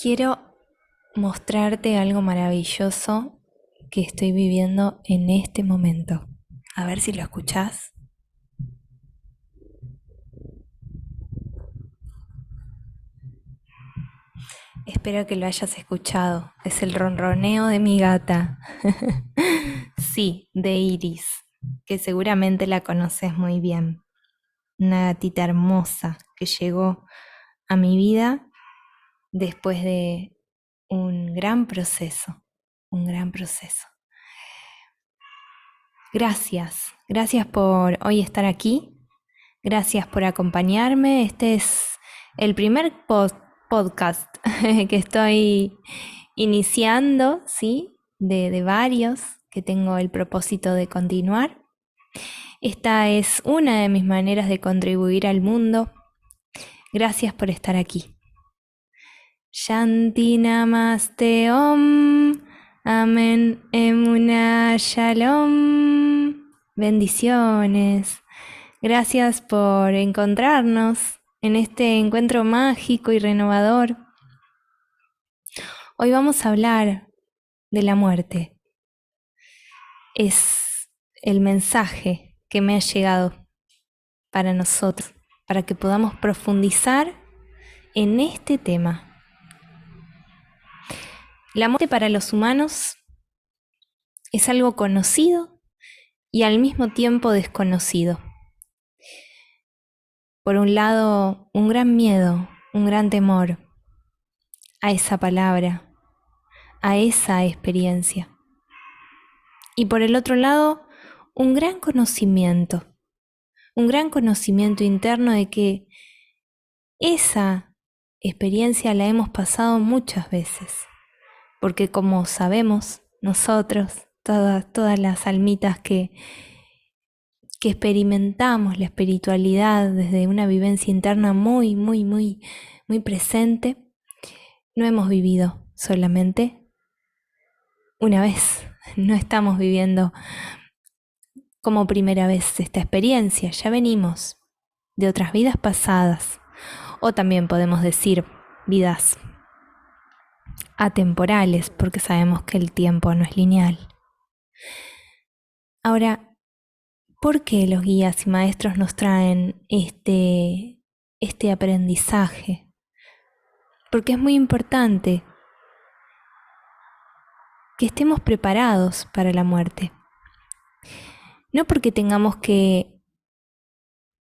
Quiero mostrarte algo maravilloso que estoy viviendo en este momento. A ver si lo escuchás. Espero que lo hayas escuchado. Es el ronroneo de mi gata. Sí, de Iris, que seguramente la conoces muy bien. Una gatita hermosa que llegó a mi vida después de un gran proceso, un gran proceso. Gracias por hoy estar aquí, gracias por acompañarme. Este es el primer podcast que estoy iniciando, ¿sí? De varios que tengo el propósito de continuar. Esta es una de mis maneras de contribuir al mundo. Gracias por estar aquí. Shanti Namaste Om. Amén Emuna Shalom. Bendiciones. Gracias por encontrarnos en este encuentro mágico y renovador. Hoy vamos a hablar de la muerte. Es el mensaje que me ha llegado para nosotros, para que podamos profundizar en este tema. La muerte para los humanos es algo conocido y al mismo tiempo desconocido. Por un lado, un gran miedo, un gran temor a esa palabra, a esa experiencia. Y por el otro lado, un gran conocimiento interno de que esa experiencia la hemos pasado muchas veces. Porque como sabemos nosotros, todas las almitas que experimentamos la espiritualidad desde una vivencia interna muy presente, no hemos vivido solamente una vez, no estamos viviendo como primera vez esta experiencia, ya venimos de otras vidas pasadas, o también podemos decir vidas atemporales, porque sabemos que el tiempo no es lineal. Ahora, ¿por qué los guías y maestros nos traen este aprendizaje? Porque es muy importante que estemos preparados para la muerte. No porque tengamos que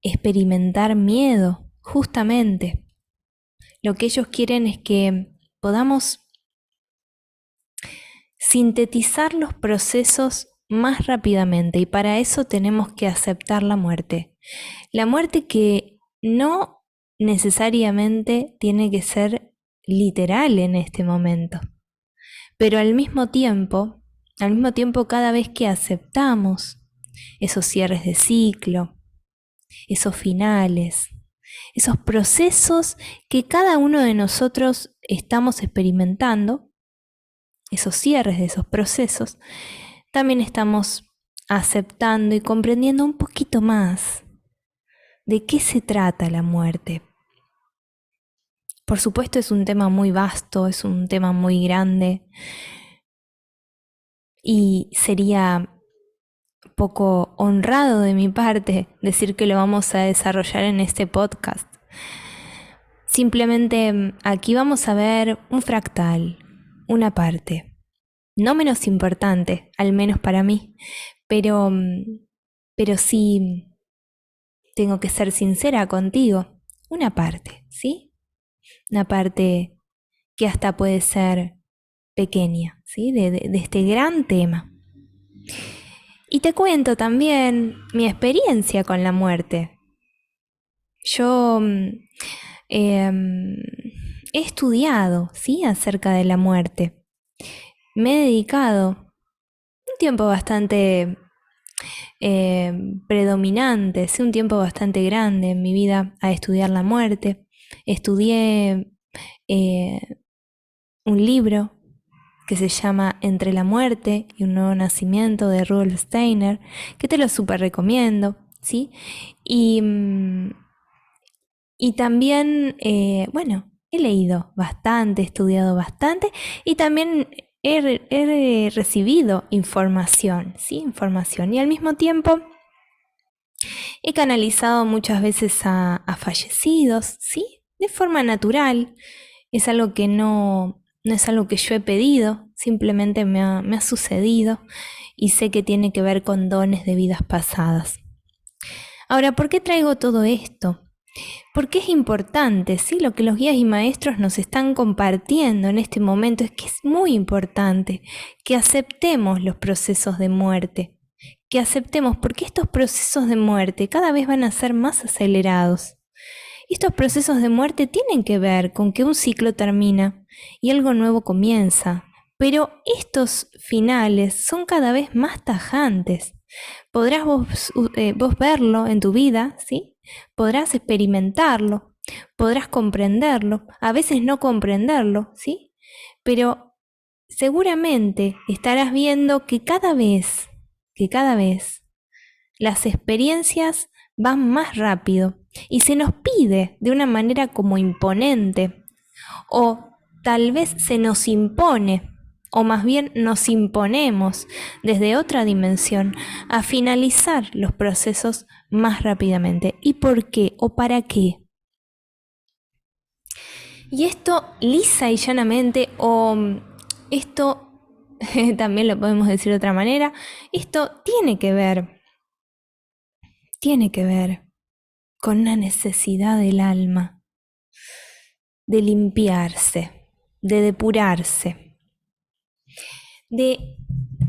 experimentar miedo, justamente. Lo que ellos quieren es que podamos sintetizar los procesos más rápidamente, y para eso tenemos que aceptar la muerte. La muerte que no necesariamente tiene que ser literal en este momento, pero al mismo tiempo cada vez que aceptamos esos cierres de ciclo, esos finales, esos procesos que cada uno de nosotros estamos experimentando, esos cierres de esos procesos, también estamos aceptando y comprendiendo un poquito más de qué se trata la muerte. Por supuesto, es un tema muy vasto, es un tema muy grande, y sería poco honrado de mi parte decir que lo vamos a desarrollar en este podcast. Simplemente aquí vamos a ver un fractal, una parte, no menos importante, al menos para mí, pero sí tengo que ser sincera contigo, una parte, ¿sí? Una parte que hasta puede ser pequeña, ¿sí? De este gran tema. Y te cuento también mi experiencia con la muerte. Yo he estudiado, ¿sí? Acerca de la muerte. Me he dedicado un tiempo bastante predominante, sí, un tiempo bastante grande en mi vida a estudiar la muerte. Estudié un libro que se llama Entre la muerte y un nuevo nacimiento, de Rudolf Steiner, que te lo súper recomiendo, ¿sí? Y también, he leído bastante, he estudiado bastante y también he recibido información, ¿sí? Información. Y al mismo tiempo he canalizado muchas veces a fallecidos, ¿sí? De forma natural. Es algo que no es algo que yo he pedido, simplemente me ha sucedido y sé que tiene que ver con dones de vidas pasadas. Ahora, ¿por qué traigo todo esto? Porque es importante, ¿sí? Lo que los guías y maestros nos están compartiendo en este momento es que es muy importante que aceptemos los procesos de muerte, que aceptemos porque estos procesos de muerte cada vez van a ser más acelerados. Estos procesos de muerte tienen que ver con que un ciclo termina y algo nuevo comienza, pero estos finales son cada vez más tajantes. Podrás vos verlo en tu vida, ¿sí? Podrás experimentarlo, podrás comprenderlo, a veces no comprenderlo, ¿sí? Pero seguramente estarás viendo que cada vez las experiencias van más rápido y se nos pide de una manera como imponente o tal vez se nos impone o más bien nos imponemos desde otra dimensión a finalizar los procesos más rápidamente. ¿Y por qué o para qué? Y esto lisa y llanamente esto también lo podemos decir de otra manera, esto tiene que ver con una necesidad del alma de limpiarse, de depurarse, de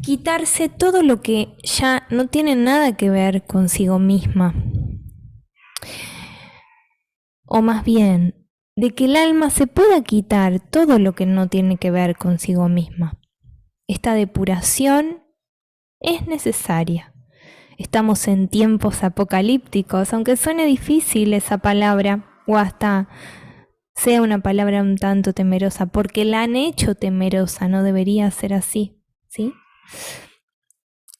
quitarse todo lo que ya no tiene nada que ver consigo misma. O más bien, de que el alma se pueda quitar todo lo que no tiene que ver consigo misma. Esta depuración es necesaria. Estamos en tiempos apocalípticos, aunque suene difícil esa palabra, o hasta sea una palabra un tanto temerosa, porque la han hecho temerosa, no debería ser así, ¿sí?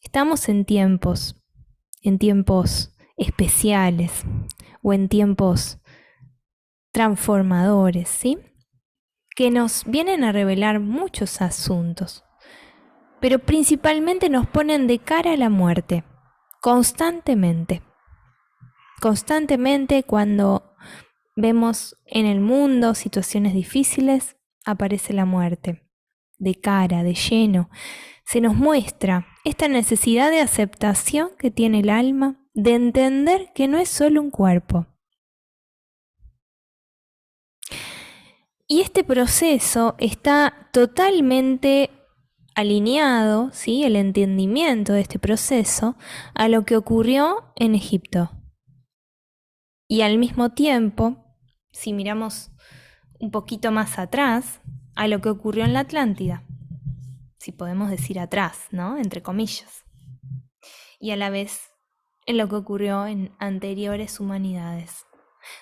Estamos en tiempos especiales o en tiempos transformadores, ¿sí? Que nos vienen a revelar muchos asuntos, pero principalmente nos ponen de cara a la muerte, constantemente. Constantemente cuando vemos en el mundo situaciones difíciles, aparece la muerte, de cara, de lleno. Se nos muestra esta necesidad de aceptación que tiene el alma, de entender que no es solo un cuerpo. Y este proceso está totalmente alineado, ¿sí? El entendimiento de este proceso a lo que ocurrió en Egipto. Y al mismo tiempo, si miramos un poquito más atrás, a lo que ocurrió en la Atlántida, si podemos decir atrás, ¿no? Entre comillas. Y a la vez en lo que ocurrió en anteriores humanidades,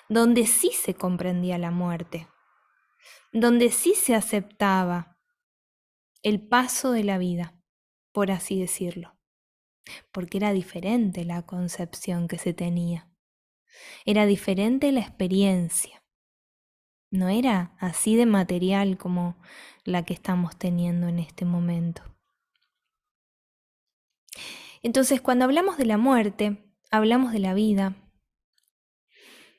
donde sí se comprendía la muerte, donde sí se aceptaba el paso de la vida, por así decirlo, porque era diferente la concepción que se tenía, era diferente la experiencia. No era así de material como la que estamos teniendo en este momento. Entonces, cuando hablamos de la muerte, hablamos de la vida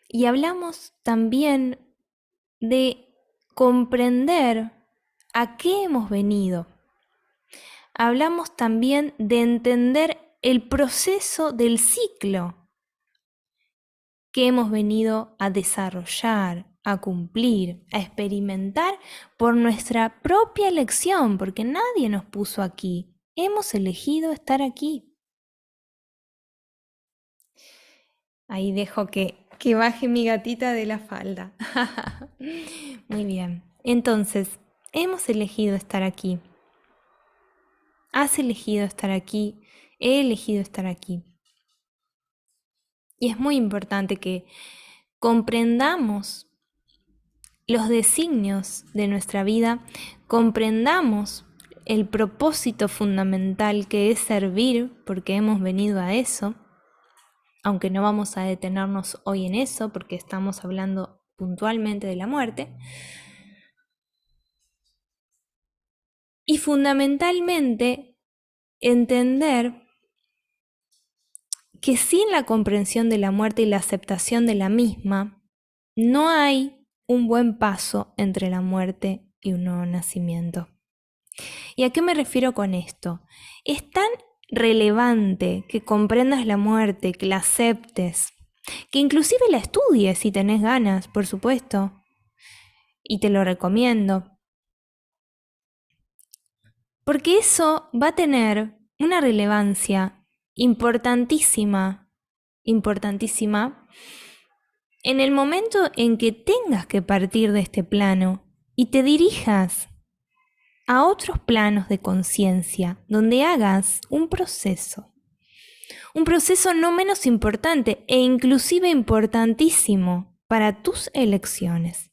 y hablamos también de comprender a qué hemos venido. Hablamos también de entender el proceso del ciclo que hemos venido a desarrollar, a cumplir, a experimentar por nuestra propia elección, porque nadie nos puso aquí. Hemos elegido estar aquí. Ahí dejo que baje mi gatita de la falda. Muy bien. Entonces, hemos elegido estar aquí. Has elegido estar aquí. He elegido estar aquí. Y es muy importante que comprendamos los designios de nuestra vida, comprendamos el propósito fundamental que es servir, porque hemos venido a eso, aunque no vamos a detenernos hoy en eso, porque estamos hablando puntualmente de la muerte. Y fundamentalmente entender que sin la comprensión de la muerte y la aceptación de la misma, no hay un buen paso entre la muerte y un nuevo nacimiento. ¿Y a qué me refiero con esto? Es tan relevante que comprendas la muerte, que la aceptes, que inclusive la estudies si tenés ganas, por supuesto, y te lo recomiendo. Porque eso va a tener una relevancia importantísima, importantísima, en el momento en que tengas que partir de este plano y te dirijas a otros planos de conciencia, donde hagas un proceso no menos importante e inclusive importantísimo para tus elecciones.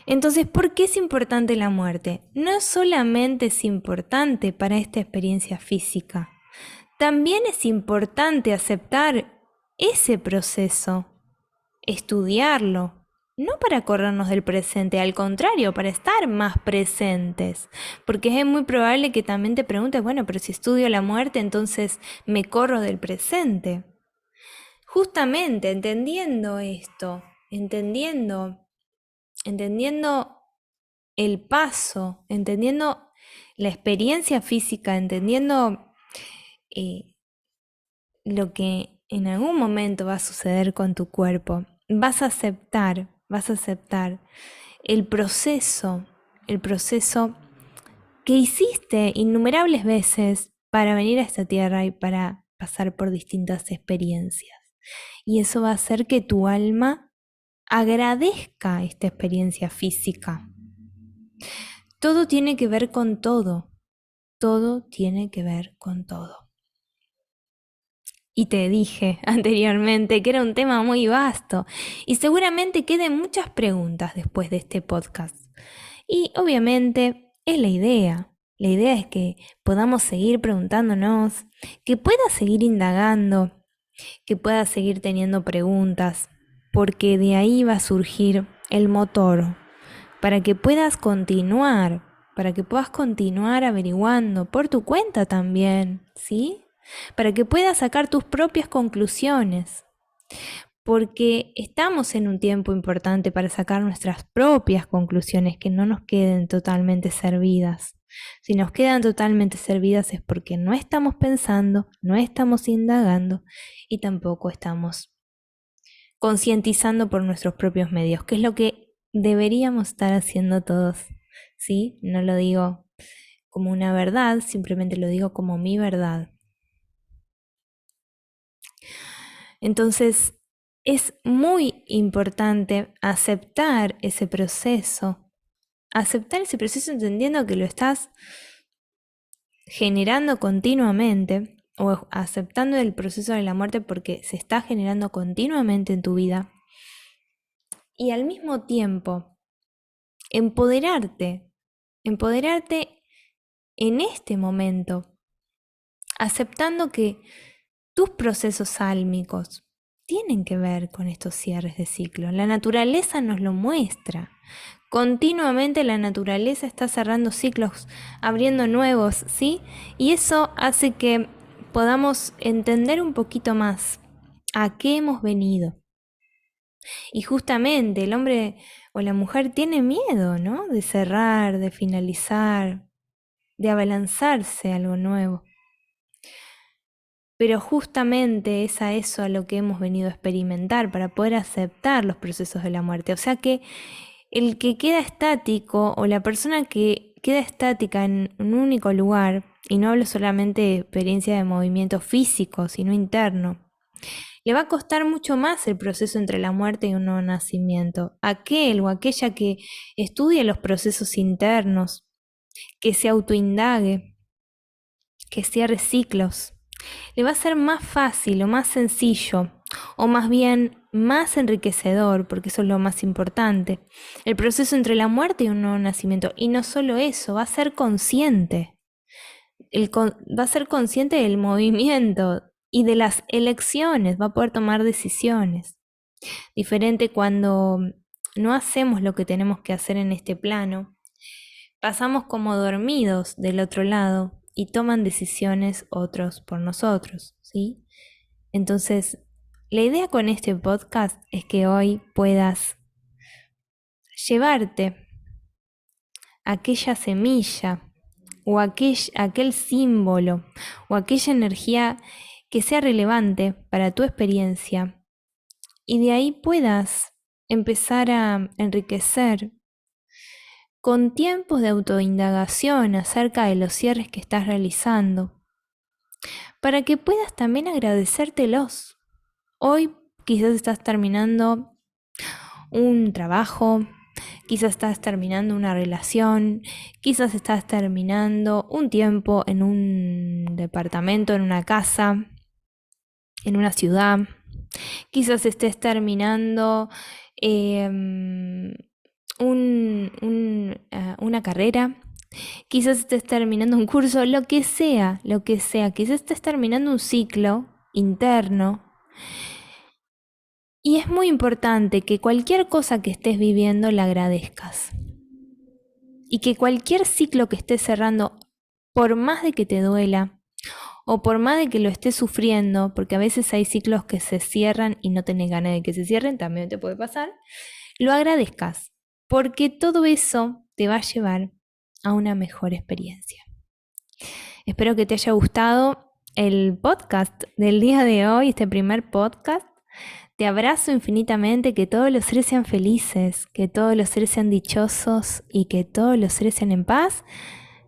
Entonces, ¿por qué es importante la muerte? No solamente es importante para esta experiencia física, también es importante aceptar ese proceso, estudiarlo, no para corrernos del presente, al contrario, para estar más presentes, porque es muy probable que también te preguntes, bueno, pero si estudio la muerte, entonces me corro del presente. Justamente entendiendo esto, entendiendo el paso, entendiendo la experiencia física, entendiendo lo que en algún momento va a suceder con tu cuerpo, vas a aceptar el proceso que hiciste innumerables veces para venir a esta tierra y para pasar por distintas experiencias. Y eso va a hacer que tu alma agradezca esta experiencia física. Todo tiene que ver con todo. Todo tiene que ver con todo. Y te dije anteriormente que era un tema muy vasto y seguramente queden muchas preguntas después de este podcast. Y obviamente es la idea. La idea es que podamos seguir preguntándonos, que puedas seguir indagando, que puedas seguir teniendo preguntas, porque de ahí va a surgir el motor para que puedas continuar averiguando por tu cuenta también, ¿sí? Para que puedas sacar tus propias conclusiones, porque estamos en un tiempo importante para sacar nuestras propias conclusiones que no nos queden totalmente servidas. Si nos quedan totalmente servidas es porque no estamos pensando, no estamos indagando y tampoco estamos concientizando por nuestros propios medios, que es lo que deberíamos estar haciendo todos, ¿sí? No lo digo como una verdad, simplemente lo digo como mi verdad. Entonces, es muy importante aceptar ese proceso entendiendo que lo estás generando continuamente, o aceptando el proceso de la muerte porque se está generando continuamente en tu vida. Y al mismo tiempo, empoderarte en este momento, aceptando que tus procesos álmicos tienen que ver con estos cierres de ciclo. La naturaleza nos lo muestra. Continuamente la naturaleza está cerrando ciclos, abriendo nuevos, ¿sí? Y eso hace que podamos entender un poquito más a qué hemos venido. Y justamente el hombre o la mujer tiene miedo, ¿no? De cerrar, de finalizar, de abalanzarse a algo nuevo. Pero justamente es a eso a lo que hemos venido a experimentar para poder aceptar los procesos de la muerte. O sea que el que queda estático o la persona que queda estática en un único lugar, y no hablo solamente de experiencia de movimiento físico, sino interno, le va a costar mucho más el proceso entre la muerte y un nuevo nacimiento. Aquel o aquella que estudie los procesos internos, que se autoindague, que cierre ciclos, le va a ser más fácil o más sencillo, o más bien más enriquecedor, porque eso es lo más importante, el proceso entre la muerte y un nuevo nacimiento. Y no solo eso, va a ser consciente. Va a ser consciente del movimiento y de las elecciones, va a poder tomar decisiones. Diferente cuando no hacemos lo que tenemos que hacer en este plano, pasamos como dormidos del otro lado y toman decisiones otros por nosotros, ¿sí? Entonces, la idea con este podcast es que hoy puedas llevarte aquella semilla o aquel símbolo o aquella energía que sea relevante para tu experiencia y de ahí puedas empezar a enriquecer con tiempos de autoindagación acerca de los cierres que estás realizando, para que puedas también agradecértelos. Hoy quizás estás terminando un trabajo, quizás estás terminando una relación, quizás estás terminando un tiempo en un departamento, en una casa, en una ciudad. Quizás estés terminando una carrera. Quizás estés terminando un curso, lo que sea, lo que sea. Quizás estés terminando un ciclo interno. Y es muy importante que cualquier cosa que estés viviendo la agradezcas. Y que cualquier ciclo que estés cerrando, por más de que te duela, o por más de que lo estés sufriendo, porque a veces hay ciclos que se cierran y no tenés ganas de que se cierren, también te puede pasar, lo agradezcas, porque todo eso te va a llevar a una mejor experiencia. Espero que te haya gustado el podcast del día de hoy, este primer podcast. Te abrazo infinitamente, que todos los seres sean felices, que todos los seres sean dichosos y que todos los seres sean en paz.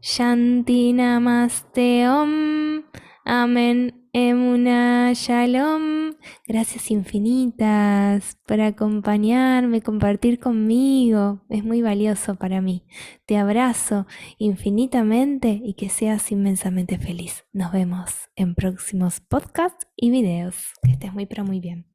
Shanti Namaste Om. Amén. Emuna Shalom. Gracias infinitas por acompañarme, compartir conmigo. Es muy valioso para mí. Te abrazo infinitamente y que seas inmensamente feliz. Nos vemos en próximos podcasts y videos. Que estés muy pero muy bien.